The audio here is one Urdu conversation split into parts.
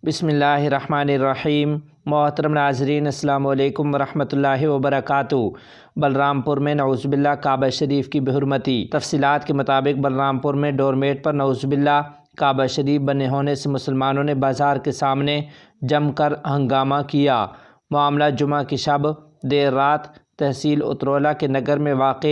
بسم اللہ الرحمن الرحیم۔ محترم ناظرین، السلام علیکم ورحمۃ اللہ وبرکاتہ۔ بلرام پور میں نعوذ باللہ کعبہ شریف کی بحرمتی۔ تفصیلات کے مطابق بلرام پور میں ڈور میٹ پر نعوذ باللہ کعبہ شریف بنے ہونے سے مسلمانوں نے بازار کے سامنے جم کر ہنگامہ کیا۔ معاملہ جمعہ کی شب دیر رات تحصیل اترولہ کے نگر میں واقع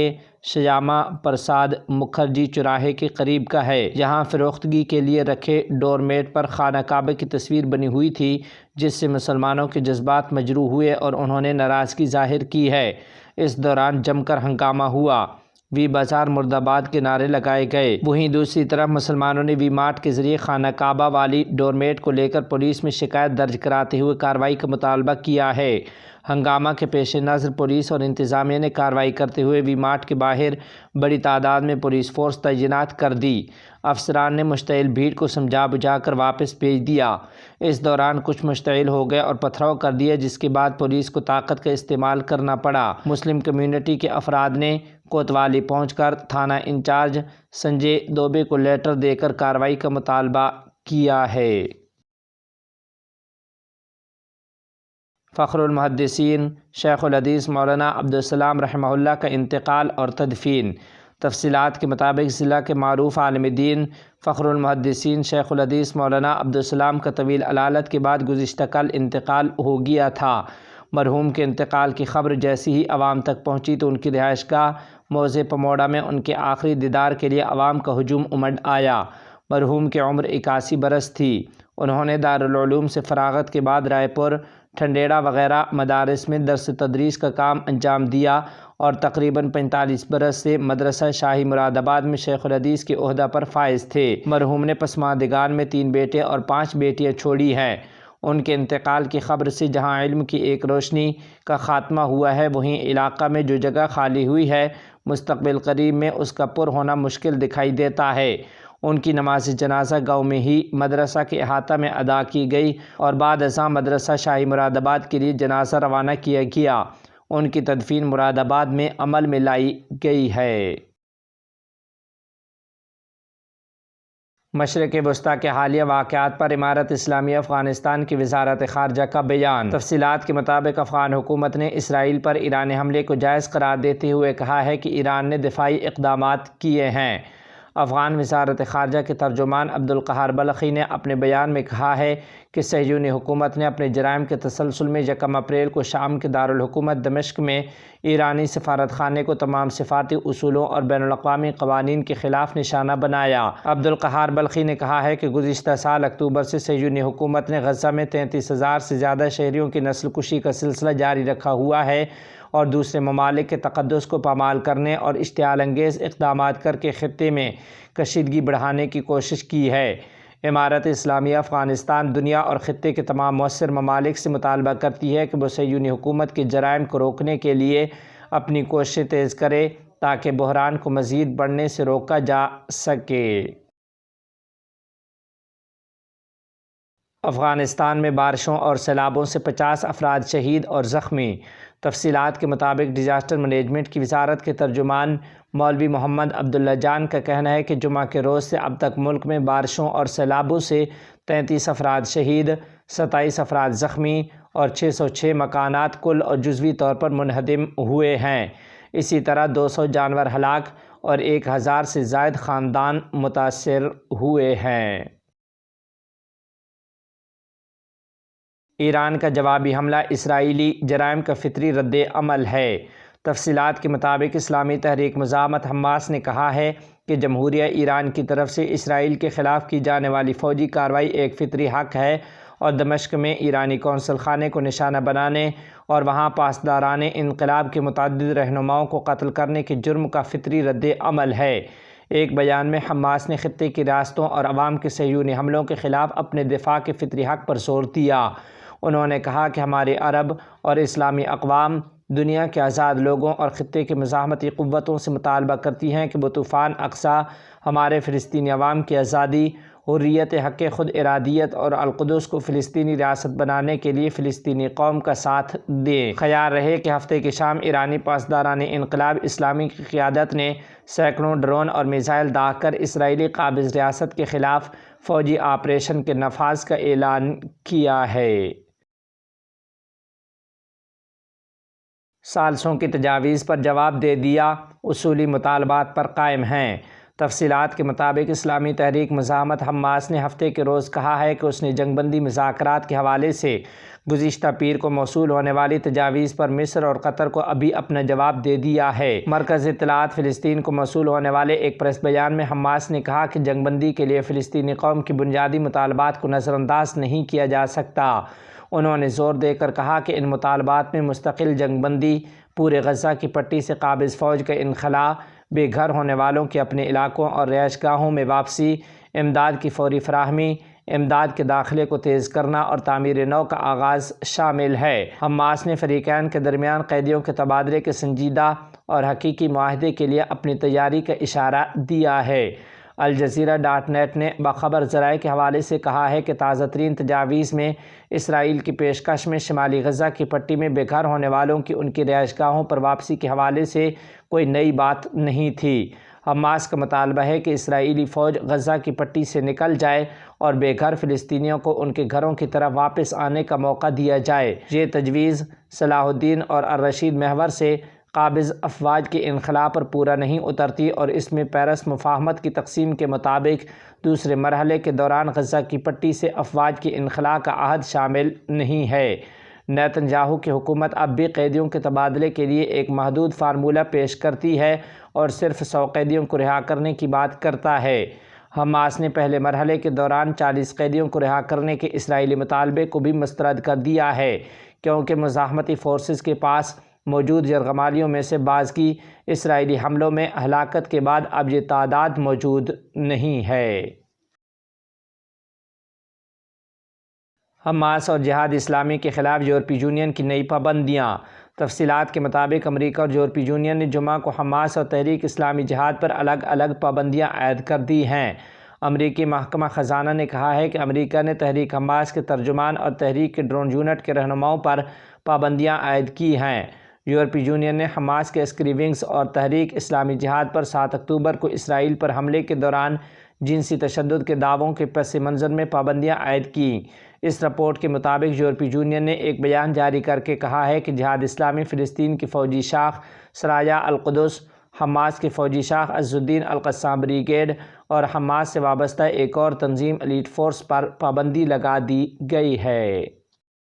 شیاما پرساد مکھرجی چوراہے کے قریب کا ہے، جہاں فروختگی کے لیے رکھے ڈور میٹ پر خانہ کعبہ کی تصویر بنی ہوئی تھی، جس سے مسلمانوں کے جذبات مجروح ہوئے اور انہوں نے ناراضگی ظاہر کی ہے۔ اس دوران جم کر ہنگامہ ہوا، وی بازار مرد آباد کے نعرے لگائے گئے۔ وہیں دوسری طرف مسلمانوں نے وی مارٹ کے ذریعے خانہ کعبہ والی ڈور میٹ کو لے کر پولیس میں شکایت درج کراتے ہوئے کارروائی کا مطالبہ کیا ہے۔ ہنگامہ کے پیش نظر پولیس اور انتظامیہ نے کارروائی کرتے ہوئے وی مارٹ کے باہر بڑی تعداد میں پولیس فورس تعینات کر دی۔ افسران نے مشتعل بھیڑ کو سمجھا بجھا کر واپس بھیج دیا۔ اس دوران کچھ مشتعل ہو گئے اور پتھراؤ کر دیا، جس کے بعد پولیس کو طاقت کا استعمال کرنا پڑا۔ مسلم کمیونٹی کے افراد نے کوتوالی پہنچ کر تھانہ انچارج سنجے دوبے کو لیٹر دے کر کارروائی کا مطالبہ کیا ہے۔ فخر المحدثین شیخ الحدیث مولانا عبدالسلام رحمہ اللہ کا انتقال اور تدفین۔ تفصیلات کے مطابق ضلع کے معروف عالم دین فخر المحدثین شیخ الحدیث مولانا عبدالسلام کا طویل علالت کے بعد گزشتہ کل انتقال ہو گیا تھا۔ مرحوم کے انتقال کی خبر جیسی ہی عوام تک پہنچی تو ان کی رہائش گاہ موضع پموڑا میں ان کے آخری دیدار کے لیے عوام کا ہجوم امڈ آیا۔ مرحوم کی عمر 81 برس تھی۔ انہوں نے دارالعلوم سے فراغت کے بعد رائے پور، ٹھنڈیڑا وغیرہ مدارس میں درس تدریس کا کام انجام دیا اور تقریباً 45 برس سے مدرسہ شاہی مراد آباد میں شیخ الحدیث کے عہدہ پر فائز تھے۔ مرحوم نے پسماندگان میں 3 بیٹے اور 5 بیٹیاں چھوڑی ہیں۔ ان کے انتقال کی خبر سے جہاں علم کی ایک روشنی کا خاتمہ ہوا ہے، وہیں علاقہ میں جو جگہ خالی ہوئی ہے، مستقبل قریب میں اس کا پر ہونا مشکل دکھائی دیتا ہے۔ ان کی نماز جنازہ گاؤں میں ہی مدرسہ کے احاطہ میں ادا کی گئی اور بعد ازاں مدرسہ شاہی مراد آباد کے لیے جنازہ روانہ کیا گیا۔ ان کی تدفین مراد آباد میں عمل میں لائی گئی ہے۔ مشرق وسطیٰ کے حالیہ واقعات پر امارت اسلامیہ افغانستان کی وزارت خارجہ کا بیان۔ تفصیلات کے مطابق افغان حکومت نے اسرائیل پر ایرانی حملے کو جائز قرار دیتے ہوئے کہا ہے کہ ایران نے دفاعی اقدامات کیے ہیں۔ افغان وزارت خارجہ کے ترجمان عبدالقہار بلخی نے اپنے بیان میں کہا ہے کہ صہیونی حکومت نے اپنے جرائم کے تسلسل میں 1 اپریل کو شام کے دارالحکومت دمشق میں ایرانی سفارت خانے کو تمام سفارتی اصولوں اور بین الاقوامی قوانین کے خلاف نشانہ بنایا۔ عبدالقہار بلخی نے کہا ہے کہ گزشتہ سال اکتوبر سے صہیونی حکومت نے غزہ میں 33,000 سے زیادہ شہریوں کی نسل کشی کا سلسلہ جاری رکھا ہوا ہے اور دوسرے ممالک کے تقدس کو پامال کرنے اور اشتعال انگیز اقدامات کر کے خطے میں کشیدگی بڑھانے کی کوشش کی ہے۔ امارت اسلامیہ افغانستان دنیا اور خطے کے تمام مؤثر ممالک سے مطالبہ کرتی ہے کہ وہ صہیونی حکومت کے جرائم کو روکنے کے لیے اپنی کوششیں تیز کرے تاکہ بحران کو مزید بڑھنے سے روکا جا سکے۔ افغانستان میں بارشوں اور سیلابوں سے 50 افراد شہید اور زخمی۔ تفصیلات کے مطابق ڈیزاسٹر مینجمنٹ کی وزارت کے ترجمان مولوی محمد عبداللہ جان کا کہنا ہے کہ جمعہ کے روز سے اب تک ملک میں بارشوں اور سیلابوں سے 33 افراد شہید، 27 افراد زخمی اور 606 مکانات کل اور جزوی طور پر منہدم ہوئے ہیں۔ اسی طرح 200 جانور ہلاک اور 1000 سے زائد خاندان متاثر ہوئے ہیں۔ ایران کا جوابی حملہ اسرائیلی جرائم کا فطری رد عمل ہے۔ تفصیلات کے مطابق اسلامی تحریک مزاحمت حماس نے کہا ہے کہ جمہوریہ ایران کی طرف سے اسرائیل کے خلاف کی جانے والی فوجی کارروائی ایک فطری حق ہے اور دمشق میں ایرانی قونصل خانے کو نشانہ بنانے اور وہاں پاسداران انقلاب کے متعدد رہنماؤں کو قتل کرنے کے جرم کا فطری رد عمل ہے۔ ایک بیان میں حماس نے خطے کی ریاستوں اور عوام کے صہیونی حملوں کے خلاف اپنے دفاع کے فطری حق پر زور دیا۔ انہوں نے کہا کہ ہمارے عرب اور اسلامی اقوام دنیا کے آزاد لوگوں اور خطے کے مزاحمتی قوتوں سے مطالبہ کرتی ہیں کہ وہ طوفان اقصیٰ ہمارے فلسطینی عوام کی آزادی، حریت، حق خود ارادیت اور القدس کو فلسطینی ریاست بنانے کے لیے فلسطینی قوم کا ساتھ دیں۔ خیال رہے کہ ہفتے کی شام ایرانی پاسداران انقلاب اسلامی کی قیادت نے سینکڑوں ڈرون اور میزائل داغ کر اسرائیلی قابض ریاست کے خلاف فوجی آپریشن کے نفاذ کا اعلان کیا ہے۔ ثالثوں کی تجاویز پر جواب دے دیا، اصولی مطالبات پر قائم ہیں۔ تفصیلات کے مطابق اسلامی تحریک مزاحمت حماس نے ہفتے کے روز کہا ہے کہ اس نے جنگ بندی مذاکرات کے حوالے سے گزشتہ پیر کو موصول ہونے والی تجاویز پر مصر اور قطر کو ابھی اپنا جواب دے دیا ہے۔ مرکز اطلاعات فلسطین کو موصول ہونے والے ایک پریس بیان میں حماس نے کہا کہ جنگ بندی کے لیے فلسطینی قوم کی بنیادی مطالبات کو نظر انداز نہیں کیا جا سکتا۔ انہوں نے زور دے کر کہا کہ ان مطالبات میں مستقل جنگ بندی، پورے غزہ کی پٹی سے قابض فوج کا انخلاء، بے گھر ہونے والوں کی اپنے علاقوں اور رہائش گاہوں میں واپسی، امداد کی فوری فراہمی، امداد کے داخلے کو تیز کرنا اور تعمیر نو کا آغاز شامل ہے۔ حماس نے فریقین کے درمیان قیدیوں کے تبادلے کے سنجیدہ اور حقیقی معاہدے کے لیے اپنی تیاری کا اشارہ دیا ہے۔ الجزیرہ.نیٹ نے باخبر ذرائع کے حوالے سے کہا ہے کہ تازہ ترین تجاویز میں اسرائیل کی پیشکش میں شمالی غزہ کی پٹی میں بے گھر ہونے والوں کی ان کی رہائش گاہوں پر واپسی کے حوالے سے کوئی نئی بات نہیں تھی۔ حماس کا مطالبہ ہے کہ اسرائیلی فوج غزہ کی پٹی سے نکل جائے اور بے گھر فلسطینیوں کو ان کے گھروں کی طرف واپس آنے کا موقع دیا جائے۔ یہ تجویز صلاح الدین اور الرشید محور سے قابض افواج کے انخلاء پر پورا نہیں اترتی اور اس میں پیرس مفاہمت کی تقسیم کے مطابق دوسرے مرحلے کے دوران غزہ کی پٹی سے افواج کی انخلاء کا عہد شامل نہیں ہے۔ نیتن یاہو کی حکومت اب بھی قیدیوں کے تبادلے کے لیے ایک محدود فارمولہ پیش کرتی ہے اور صرف 100 قیدیوں کو رہا کرنے کی بات کرتا ہے۔ حماس نے پہلے مرحلے کے دوران 40 قیدیوں کو رہا کرنے کے اسرائیلی مطالبے کو بھی مسترد کر دیا ہے، کیونکہ مزاحمتی فورسز کے پاس موجود یرغمالیوں میں سے بعض کی اسرائیلی حملوں میں ہلاکت کے بعد اب یہ تعداد موجود نہیں ہے۔ حماس اور جہاد اسلامی کے خلاف یورپی یونین کی نئی پابندیاں۔ تفصیلات کے مطابق امریکہ اور یورپی یونین نے جمعہ کو حماس اور تحریک اسلامی جہاد پر الگ الگ پابندیاں عائد کر دی ہیں۔ امریکی محکمہ خزانہ نے کہا ہے کہ امریکہ نے تحریک حماس کے ترجمان اور تحریک کے ڈرون یونٹ کے رہنماؤں پر پابندیاں عائد کی ہیں۔ یورپی یونین نے حماس کے عسکری ونگز اور تحریک اسلامی جہاد پر 7 اکتوبر کو اسرائیل پر حملے کے دوران جنسی تشدد کے دعووں کے پس منظر میں پابندیاں عائد کیں۔ اس رپورٹ کے مطابق یورپی یونین نے ایک بیان جاری کر کے کہا ہے کہ جہاد اسلامی فلسطین کی فوجی شاخ سرایا القدس، حماس کی فوجی شاخ عز الدین القسام بریگیڈ اور حماس سے وابستہ ایک اور تنظیم ایلیٹ فورس پر پابندی لگا دی گئی ہے۔